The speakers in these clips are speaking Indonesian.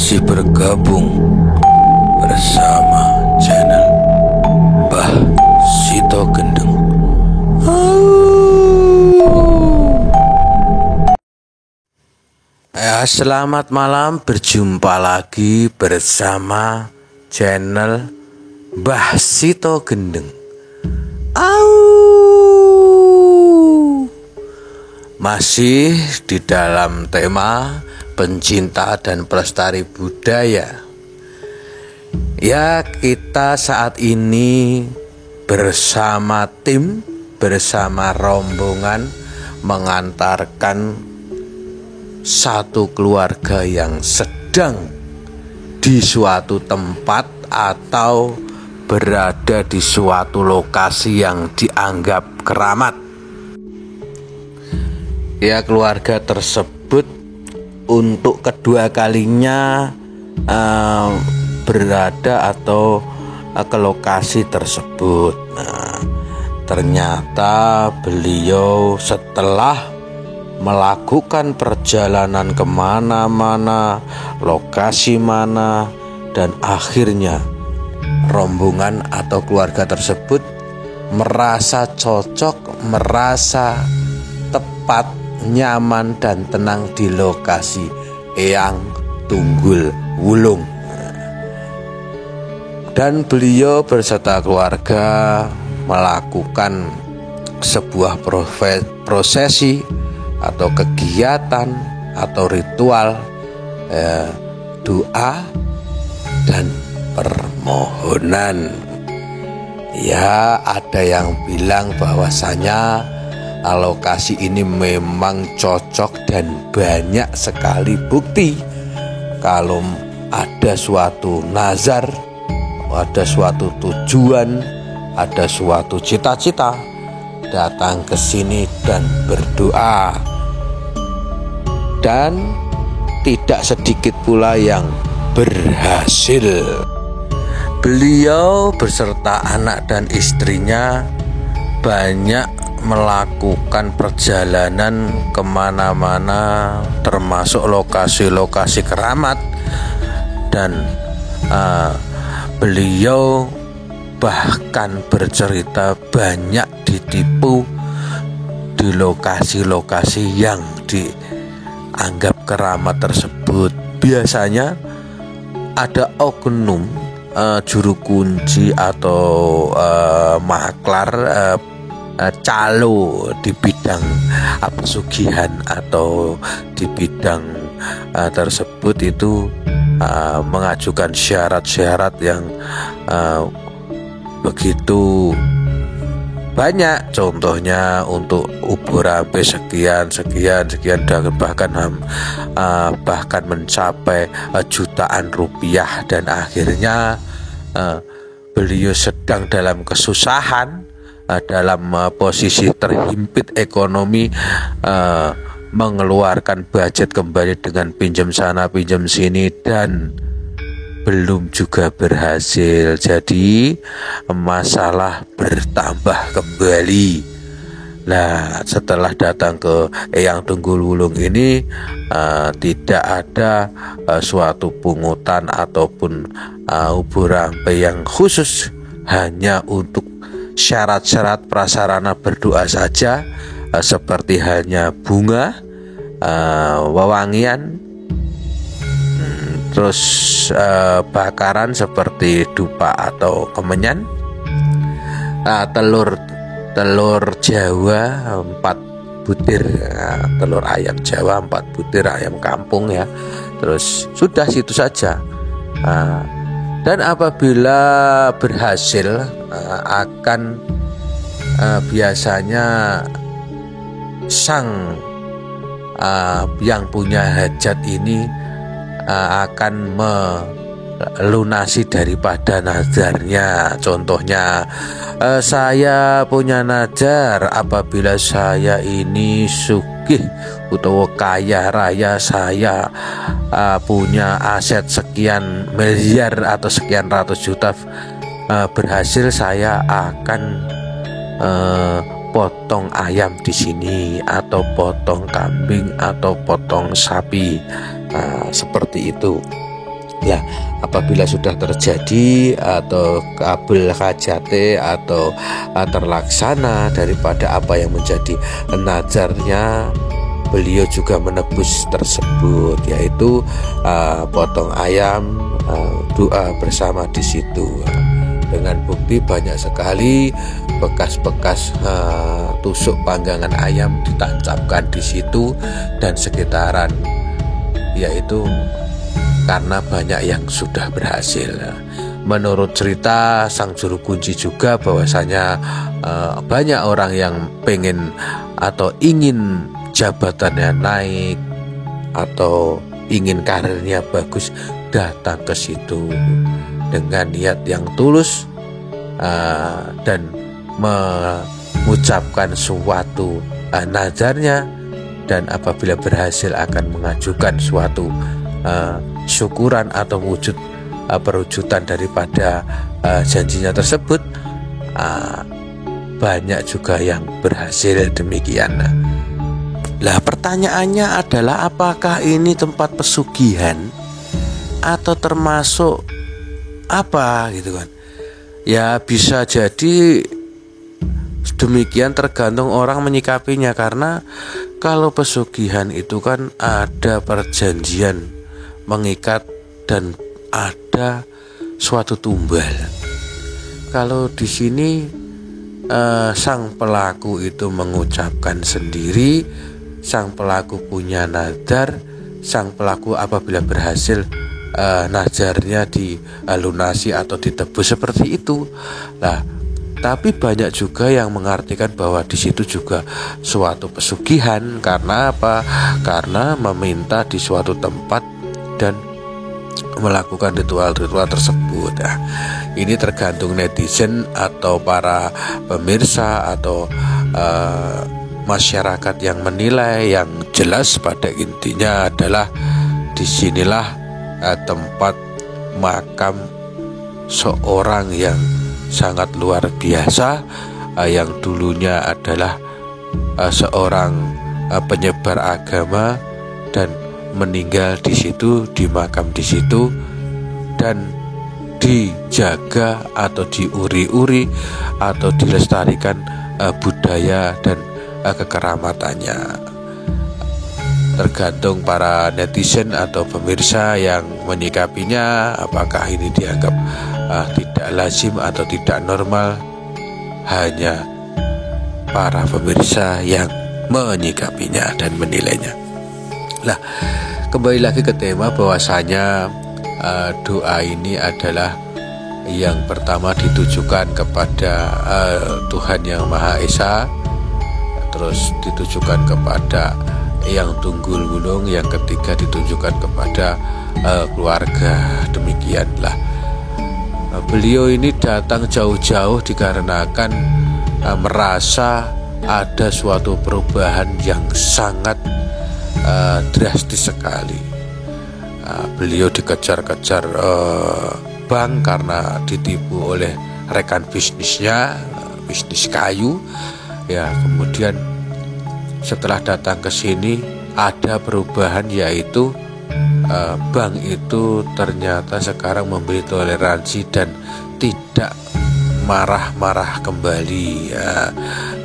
masih bergabung bersama channel Mbah Sito Gendeng. Selamat malam, berjumpa lagi bersama channel Mbah Sito Gendeng. Masih di dalam tema pencinta dan pelestari budaya. Ya, kita saat ini bersama tim, bersama rombongan mengantarkan satu keluarga yang sedang di suatu tempat atau berada di suatu lokasi yang dianggap keramat. Ya, keluarga tersebut untuk kedua kalinya berada atau ke lokasi tersebut. Ternyata beliau setelah melakukan perjalanan kemana-mana, lokasi mana, dan akhirnya rombongan atau keluarga tersebut merasa cocok, merasa tepat, nyaman dan tenang di lokasi Eyang Tunggul Wulung. Dan beliau beserta keluarga melakukan sebuah prosesi atau kegiatan atau ritual doa dan permohonan. Ya, ada yang bilang bahwasanya lokasi ini memang cocok dan banyak sekali bukti kalau ada suatu nazar, ada suatu tujuan, ada suatu cita-cita, datang ke sini dan berdoa. Dan tidak sedikit pula yang berhasil. Beliau beserta anak dan istrinya banyak melakukan perjalanan kemana-mana, termasuk lokasi-lokasi keramat. Dan beliau bahkan bercerita banyak ditipu di lokasi-lokasi yang dianggap keramat tersebut. Biasanya ada oknum juru kunci atau maklar, calo di bidang pesugihan atau di bidang tersebut itu mengajukan syarat-syarat yang begitu banyak. Contohnya untuk ubur sampai sekian bahkan mencapai jutaan rupiah. Dan akhirnya beliau sedang dalam kesusahan, dalam posisi terhimpit ekonomi, mengeluarkan budget kembali dengan pinjam sana pinjam sini dan belum juga berhasil. Jadi masalah bertambah kembali. Nah, setelah datang ke Eyang Tunggul Wulung ini tidak ada suatu pungutan ataupun ubur rampe yang khusus, hanya untuk syarat-syarat prasarana berdoa saja, seperti hanya bunga, wewangian, terus bakaran seperti dupa atau kemenyan, telur Jawa 4 butir, telur ayam Jawa 4 butir, ayam kampung ya. Terus sudah situ saja. Dan apabila berhasil akan biasanya sang yang punya hajat ini akan melunasi daripada nazarnya. Contohnya, saya punya nazar apabila saya ini sugih utawa kaya raya, saya punya aset sekian miliar atau sekian ratus juta, berhasil saya akan potong ayam di sini atau potong kambing atau potong sapi, seperti itu. Lah, apabila sudah terjadi atau kabul hajate atau terlaksana daripada apa yang menjadi nazarnya, beliau juga menebus tersebut, yaitu potong ayam, doa bersama di situ. Dengan bukti banyak sekali bekas-bekas tusuk panggangan ayam ditancapkan di situ dan sekitaran, yaitu karena banyak yang sudah berhasil. Menurut cerita sang juru kunci juga bahwasanya banyak orang yang pengen atau ingin jabatannya naik atau ingin karirnya bagus datang ke situ dengan niat yang tulus dan mengucapkan suatu nazarnya, dan apabila berhasil akan mengajukan suatu syukuran atau wujud perwujudan daripada janjinya tersebut. Banyak juga yang berhasil demikian. Lah, pertanyaannya adalah apakah ini tempat pesugihan atau termasuk apa gitu kan? Ya, bisa jadi demikian, tergantung orang menyikapinya. Karena kalau pesugihan itu kan ada perjanjian mengikat dan ada suatu tumbal. Kalau di sini sang pelaku itu mengucapkan sendiri, sang pelaku punya nadar, sang pelaku apabila berhasil nazarnya dilunasi atau ditebus seperti itu. Nah, tapi banyak juga yang mengartikan bahwa di situ juga suatu pesugihan. Karena apa? Karena meminta di suatu tempat dan melakukan ritual-ritual tersebut. Nah, ini tergantung netizen atau para pemirsa atau masyarakat yang menilai. Yang jelas pada intinya adalah disinilah tempat makam seorang yang sangat luar biasa, yang dulunya adalah seorang penyebar agama dan meninggal di situ, di makam di situ, dan dijaga atau diuri-uri atau dilestarikan budaya dan kekeramatannya. Tergantung para netizen atau pemirsa yang menyikapinya, apakah ini dianggap tidak lazim atau tidak normal. Hanya para pemirsa yang menyikapinya dan menilainya. Lah, kembali lagi ke tema bahwasanya doa ini adalah yang pertama ditujukan kepada Tuhan Yang Maha Esa, terus ditujukan kepada Yang Tunggul Wulung, yang ketiga ditujukan kepada keluarga. Demikianlah. Beliau ini datang jauh-jauh dikarenakan merasa ada suatu perubahan yang sangat drastis sekali. Beliau dikejar-kejar bank karena ditipu oleh rekan bisnisnya, bisnis kayu. Ya, kemudian setelah datang ke sini ada perubahan, yaitu bank itu ternyata sekarang memberi toleransi dan tidak marah-marah kembali.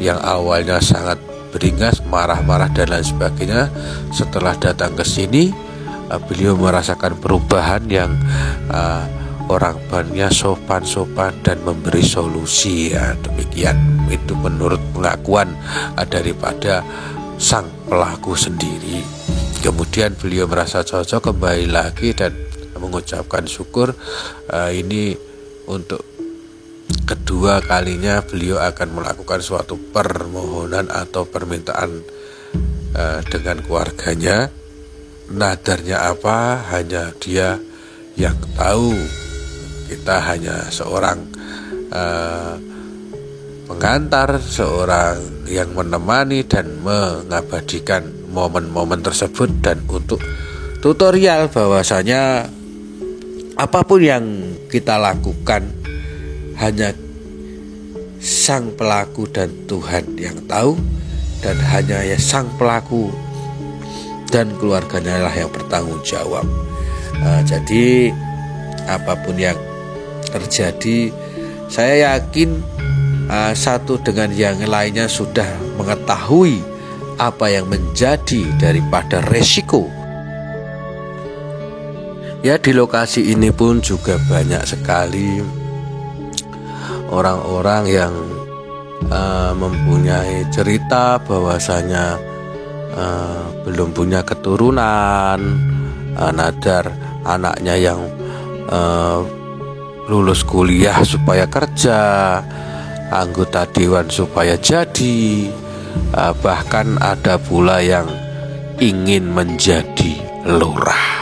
Yang awalnya sangat beringas, marah-marah dan lain sebagainya, setelah datang ke sini beliau merasakan perubahan yang orang banknya sopan-sopan dan memberi solusi. Demikian, itu menurut pengakuan daripada sang pelaku sendiri. Kemudian beliau merasa cocok kembali lagi dan mengucapkan syukur. Ini untuk kedua kalinya beliau akan melakukan suatu permohonan atau permintaan dengan keluarganya. Nadarnya apa? Hanya dia yang tahu. Kita hanya seorang pengantar, seorang yang menemani dan mengabadikan momen-momen tersebut. Dan untuk tutorial bahwasanya apapun yang kita lakukan hanya sang pelaku dan Tuhan yang tahu, dan hanya sang pelaku dan keluarganya lah yang bertanggung jawab. Jadi apapun yang terjadi, saya yakin satu dengan yang lainnya sudah mengetahui apa yang menjadi daripada resiko. Ya, di lokasi ini pun juga banyak sekali orang-orang yang mempunyai cerita bahwasanya belum punya keturunan, nadar anaknya yang lulus kuliah supaya kerja, anggota dewan supaya jadi, bahkan ada pula yang ingin menjadi lurah.